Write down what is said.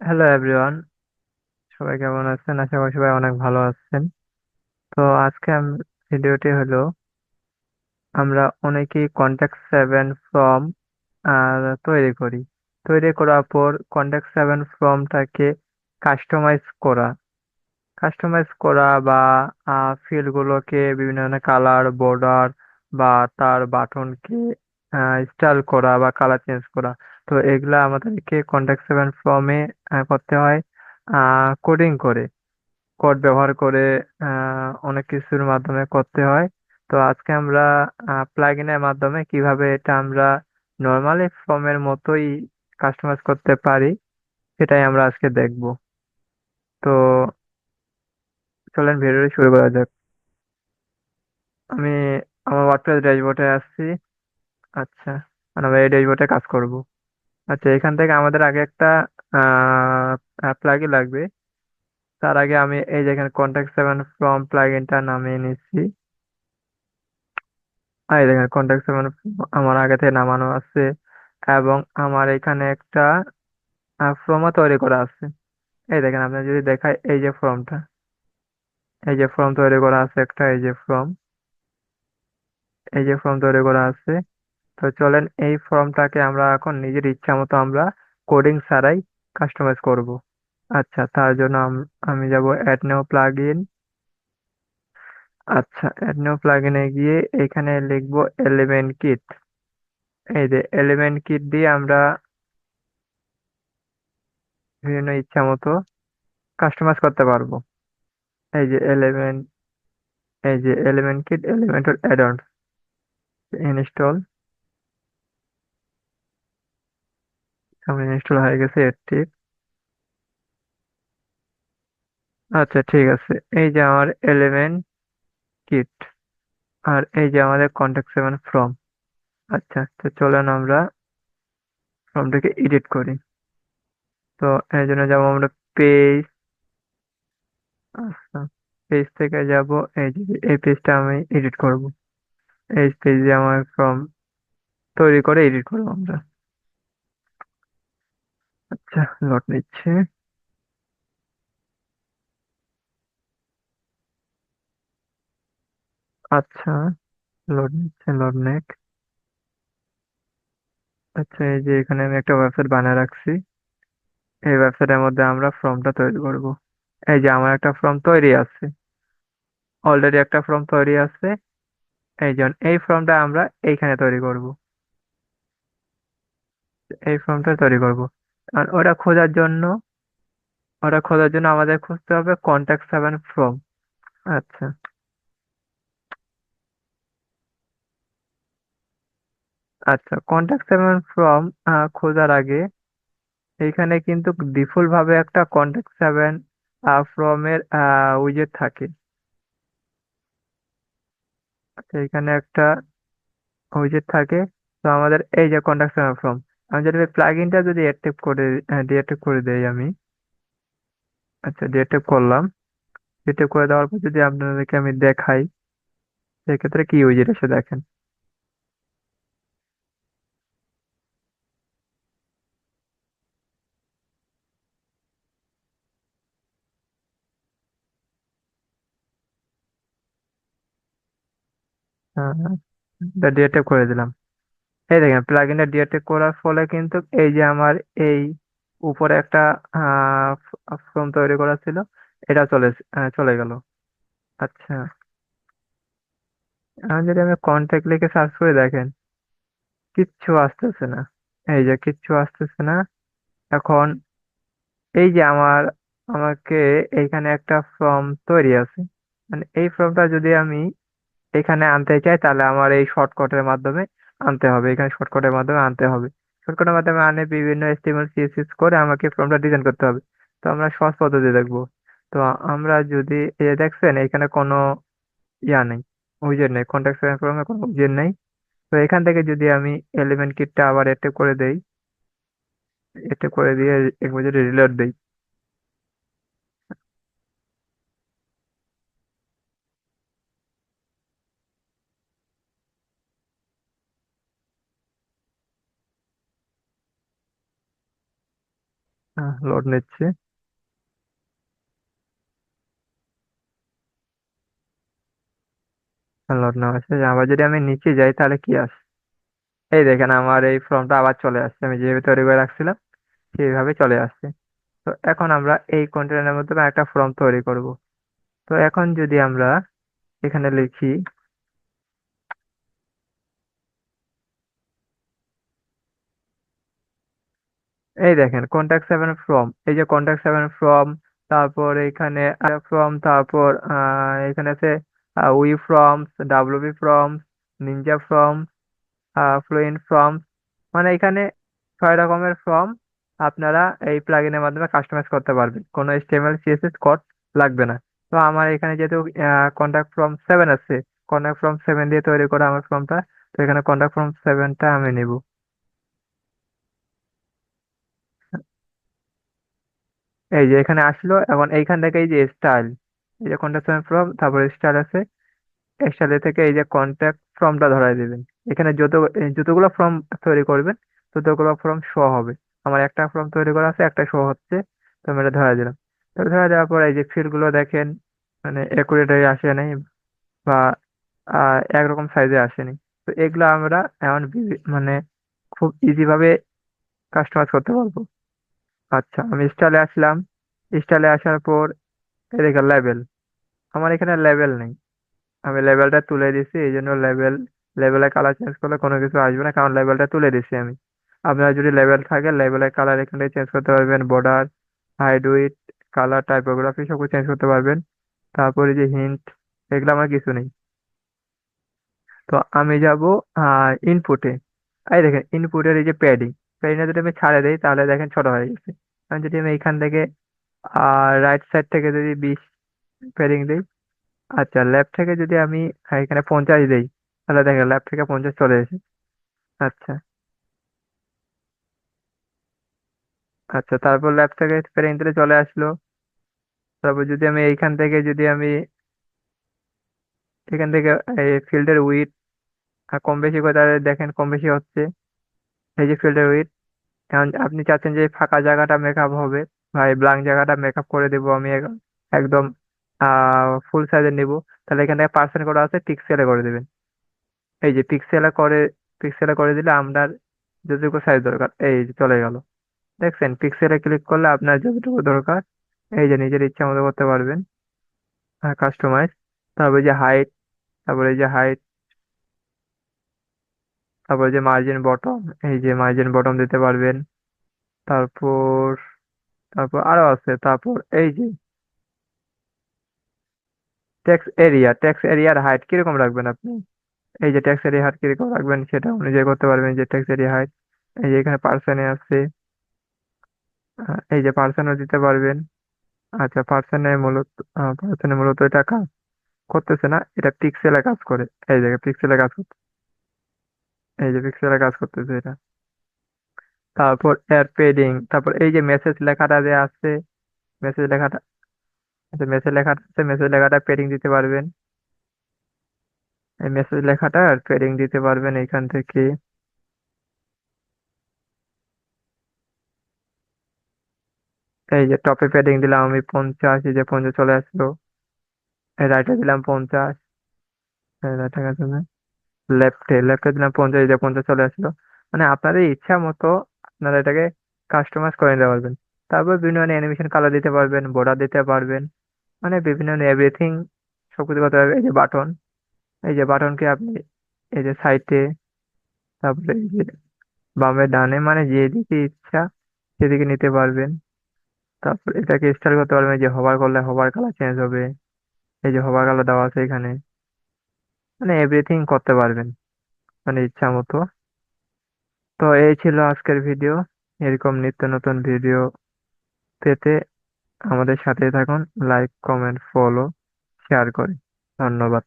Hello everyone, সবাই কেমন আছেন? আশা করি সবাই অনেক ভালো আছেন। তো আজকে ভিডিওটি হলো আমরা অনেকেই কন্ট্যাক্ট সেভেন ফর্ম তৈরি করি। তৈরি করার পর কন্ট্যাক্ট সেভেন ফর্মটাকে কাস্টমাইজ করা কাস্টমাইজ করা বা ফিল্ডগুলোকে বিভিন্ন ধরনের কালার, বর্ডার বা তার বাটনকে স্টাইল করা বা কালার চেঞ্জ করা। তো এগুলা আমাদেরকে কন্ট্যাক্ট সেভেন ফর্মে করতে হয় কোডিং করে, কোড ব্যবহার করে অনেক কিছুর মাধ্যমে করতে হয়। তো আজকে আমরা প্লাগইনের মাধ্যমে কিভাবে এটা আমরা নর্মালি ফর্মের মতোই কাস্টমাইজ করতে পারি সেটাই আমরা আজকে দেখব। তো চলেন ভিডিওটি শুরু করা যাক। আমি আমার ওয়ার্ডপ্রেস ড্যাশবোর্ডে আসছি। আচ্ছা, আর আমরা এই ড্যাশবোর্ডে কাজ করব। আচ্ছা, এখান থেকে আমাদের আগে একটা প্লাগইন লাগবে। তার আগে আমি এই যে এখানে কন্ট্যাক্ট সেভেন ফ্রম প্লাগইনটা নামিয়ে নিচ্ছি। আর এই দেখেন কন্ট্যাক্ট সেভেন আমার আগে থেকে নামানো আছে, এবং আমার এখানে একটা ফর্মও তৈরি করা আছে। এই দেখেন, আপনি যদি দেখাই, এই যে ফর্মটা, এই যে ফর্ম তৈরি করা আছে একটা, এই যে ফর্ম তৈরি করা আছে। তো চলেন এই ফর্মটাকে আমরা এখন নিজের ইচ্ছা মতো আমরা কোডিং ছাড়াই কাস্টমাইজ করব। আচ্ছা, তার জন্য আমি যাব অ্যাড নিউ প্লাগইন। আচ্ছা, অ্যাড নিউ প্লাগইনে গিয়ে এখানে লিখবো এলিমেন্ট কিট। এই যে এলিমেন্ট কিট দিয়ে আমরা বিভিন্ন ইচ্ছা মতো কাস্টমাইজ করতে পারবো। এই যে এলিমেন্ট এই যে element kit, Elementor add on install. আমার ইনস্টল হয়ে গেছে, অ্যাক্টিভ। আচ্ছা, ঠিক আছে। এই যে আমার এলিমেন্ট কিট, আর এই যে আমাদের কন্ট্যাক্ট সেভেন ফ্রম। আচ্ছা, তো চলেন আমরা ফর্মটাকে এডিট করি। তো এই জন্য যাবো আমরা পেজ। আচ্ছা, পেজ থেকে যাব, এই যে এই পেজটা আমি এডিট করব। এই পেজে আমার ফর্ম তৈরি করে এডিট করবো আমরা। আচ্ছা, লোড নিচ্ছে। আচ্ছা, লোড নিচ্ছে, লোড নেক। আচ্ছা, এই যে এখানে আমি একটা ওয়েবসাইট বানিয়ে রাখছি। এই ওয়েবসাইটের মধ্যে আমরা ফর্মটা তৈরি করব। এই যে আমার একটা ফর্ম তৈরি আছে, অলরেডি একটা ফর্ম তৈরি আছে। এই জন্য এই ফর্মটা আমরা এইখানে তৈরি করব। এই ফর্মটা তৈরি করব। আর ওটা খোঁজার জন্য আমাদের খুঁজতে হবে কন্ট্যাক্ট সেভেন ফর্ম। আচ্ছা, আচ্ছা, কন্ট্যাক্ট সেভেন ফর্ম খোঁজার আগে এইখানে কিন্তু ডিফল্ট ভাবে একটা কন্ট্যাক্ট সেভেন ফর্মের উইজেট থাকে। আচ্ছা, এখানে একটা উইজেট থাকে। তো আমাদের এই যে কন্ট্যাক্ট সেভেন ফর্ম, আমি যদি প্লাগইনটা যদি ডিএক্টিভ করে দেই আমি। আচ্ছা, ডিএক্টিভ করলাম। ডিএক্টিভ করে দেওয়ার পর যদি আপনাদেরকে আমি দেখাই, সেক্ষেত্রে কি উইজেট এসে দেখেন। ডিএক্টিভ করে দিলাম। এই দেখেন, প্লাগইনটা ডিএক্টিভ করার ফলে কিন্তু এই যে আমার এই উপরে একটা ফর্ম তৈরি করা ছিল, এটা চলে গেল। আচ্ছা, এখন যদি আমি কন্ট্যাক্ট লিখে সার্চ করে দেখেন, কিচ্ছু আসতেছে না। এই যে কিচ্ছু আসতেছে না। এখন এই যে আমাকে এইখানে একটা ফর্ম তৈরি আছে, মানে এই ফর্মটা যদি আমি এখানে আনতে চাই, তাহলে আমার এই শর্টকাটের মাধ্যমে আনতে হবে। এখানে শর্টকাটের মাধ্যমে আনতে হবে। শর্টকাটের মাধ্যমে আনে বিভিন্ন এচটিএমএল সিএসএস করে আমাকে ফর্মটা ডিজাইন করতে হবে। তো আমরা সহজ পদ্ধতি দেখবো। তো আমরা যদি এই যে দেখছেন, এখানে কোনো ইয়া নেই, উইজেট নেই, কন্ট্যাক্ট ফর্মে কোনো উইজেট নেই। তো এখান থেকে যদি আমি এলিমেন্ট কিটটা আবার এতে করে দেই, এতে করে দিয়ে একবার যদি রিলোড দেই, লোড নিচ্ছে। লোড নেওয়া আছে, আবার যদি আমি নিচে যাই তাহলে কি আসে? এই দেখেন আমার এই ফর্মটা আবার চলে আসছে, আমি যেভাবে তৈরি করে রাখছিলাম সেইভাবে চলে আসছে। তো এখন আমরা এই কন্টেনারের মধ্যে একটা ফর্ম তৈরি করব। তো এখন যদি আমরা এখানে লিখি, এই দেখেন কন্ট্যাক্ট সেভেন ফ্রম, এই যে কন্ট্যাক্ট সেভেন ফ্রম, তারপর এখানে ফ্রম, তারপর এখানে আছে we ফ্রমস, WB ফ্রমস, Ninja from, fluent from. মানে এখানে 6 রকমের ফর্ম আপনারা এই প্লাগইনের মাধ্যমে কাস্টমাইজ করতে পারবেন, কোনো HTML CSS কোড লাগবে না। তো আমার এখানে যেহেতু কন্ট্যাক্ট ফর্ম 7 আছে, কন্ট্যাক্ট ফর্ম 7 দিয়ে তৈরি করা আমার ফর্মটা, তো এখানে কন্ট্যাক্ট ফর্ম 7টা আমি নিব। এই যে এখানে আসলো, এখন এইখান থেকে এই যে স্টাইল, এই যে কন্ট্যাক্ট ফর্ম, তারপরে স্টাইল আছে, স্টাইল থেকে এই যে কন্ট্যাক্ট ফর্মটা ধরাই দিবেন। এখানে যতগুলো ফর্ম তৈরি করবেন ততগুলো ফর্ম শো হবে। আমার একটা ফর্ম তৈরি করা আছে, একটা শো হচ্ছে, তো আমি এটা ধরাই দিলাম। তো ধরাই দেওয়ার পর এই যে ফিল্ড গুলো দেখেন, মানে একুরেট হয়ে আসে নাই, বা একরকম সাইজে আসেনি। তো এগুলো আমরা এখন মানে খুব ইজি ভাবে কাস্টমাইজ করতে পারবো। আচ্ছা, আমি স্টাইলে আসলাম। স্টাইলে আসার পর এই দেখেন লেভেল, আমার এখানে লেভেল নেই, আমি লেভেলটা তুলে দিছি, এই জন্য লেভেলের কালার চেঞ্জ করলে কোনো কিছু আসবে না, কারণ লেভেলটা তুলে দিছি আমি। আপনার যদি লেভেল থাকে লেভেলের কালার এখান থেকে চেঞ্জ করতে পারবেন, border, hide, width, colour, typography সব চেঞ্জ করতে পারবেন। তারপরে যে হিন্ট, এগুলো আমার কিছু নেই। তো আমি যাব ইনপুটে। এই দেখেন ইনপুটের এই যে প্যাডিং, প্যাডিংটা যদি আমি ছাড়ে দিই তাহলে দেখেন ছোট হয়ে গেছে। আমি যদি আমি এখান থেকে রাইট সাইড থেকে যদি 20 প্যাডিং দিই, আচ্ছা লেফট থেকে যদি আমি এখানে 50 দিই, তাহলে দেখেন লেফট থেকে 50 চলে এসেছে। আচ্ছা। আচ্ছা, তারপর লেফট থেকে প্যাডিং দিলে চলে আসলো। তারপর যদি আমি এইখান থেকে যদি আমি এখান থেকে এই ফিল্ডের উইডথ কম বেশি করে, তাহলে দেখেন কম বেশি হচ্ছে। এই যে ফিল্ডের উইডথ, এখন আপনি চাচ্ছেন যে ফাঁকা জায়গাটা মেকআপ হবে, ভাই ব্ল্যাঙ্ক জায়গাটা মেকআপ করে দেবো আমি একদম ফুল সাইজের নিব, তাহলে এখানে পার্সেন্ট করা আছে, পিক্সেলে করে দেবেন। এই যে পিক্সেলে করে দিলে আপনার যতটুকু সাইজ দরকার এই যে চলে গেল। দেখছেন, পিক্সেলে ক্লিক করলে আপনার যতটুকু দরকার এই যে নিজের ইচ্ছা মতো করতে পারবেন, কাস্টমাইজ। তারপরে যে হাইট, তারপরে এই যে হাইট, তারপরে যে মার্জিন বটম, এই যে মার্জিন বটম দিতে পারবেন। তারপর তারপর আরো আছে, তারপর এই যে ট্যাক্স এরিয়ার হাইট কিরকম রাখবেন আপনি, এই যে ট্যাক্স এরিয়া হাইট কিরকম রাখবেন সেটা অনুযায়ী করতে পারবেন, যে ট্যাক্স এরিয়া হাইট। এই যে এখানে পার্সেন্টে আছে, এই যে পার্সেন্টও দিতে পারবেন। আচ্ছা, পার্সেন্টে মূলত এটা কাজ করতেছে না, এটা পিক্সেলে কাজ করে। এই যে পিক্সেলে কাজ করতে, এই যে পিক্সেলে কাজ করতেছে এটা। তারপর এর পেডিং, তারপর এই যে মেসেজ লেখাটা যে আছে, মেসেজ লেখাটা, আচ্ছা মেসেজ লেখাটা পেডিং দিতে পারবেন। এই মেসেজ লেখাটা আর পেডিং দিতে পারবেন এইখান থেকে। এই যে টপে পেডিং দিলাম আমি 50, এই যে 50 চলে আসলো। রাইটে দিলাম 50, ঠিক আছে না? লেফটে দিলাম 50, এই যে 50 চলে আসলো। মানে আপনাদের ইচ্ছা মতো আপনারা এটাকে কাস্টমাইজ করে নিতে পারবেন। তারপর বিভিন্ন অ্যানিমেশন কালার দিতে পারবেন, বর্ডার দিতে পারবেন, মানে বিভিন্ন এভরিথিং সবকিছু করতে পারবেন। এই যে বাটনকে আপনি এই যে সাইডে, তারপরে এই যে বামে ডানে, মানে যেদিকে ইচ্ছা সেদিকে নিতে পারবেন। তারপর এটাকে স্টাইল করতে পারবেন, এই যে হোভার করলে হোভার কালার চেঞ্জ হবে, এই যে হোভার কালার দেওয়া আছে এখানে, মানে এভরিথিং করতে পারবেন মানে ইচ্ছা মতো। তো এই ছিল আজকের ভিডিও। এরকম নিত্য নতুন ভিডিও পেতে আমাদের সাথে থাকুন, লাইক, কমেন্ট, ফলো, শেয়ার করে। ধন্যবাদ।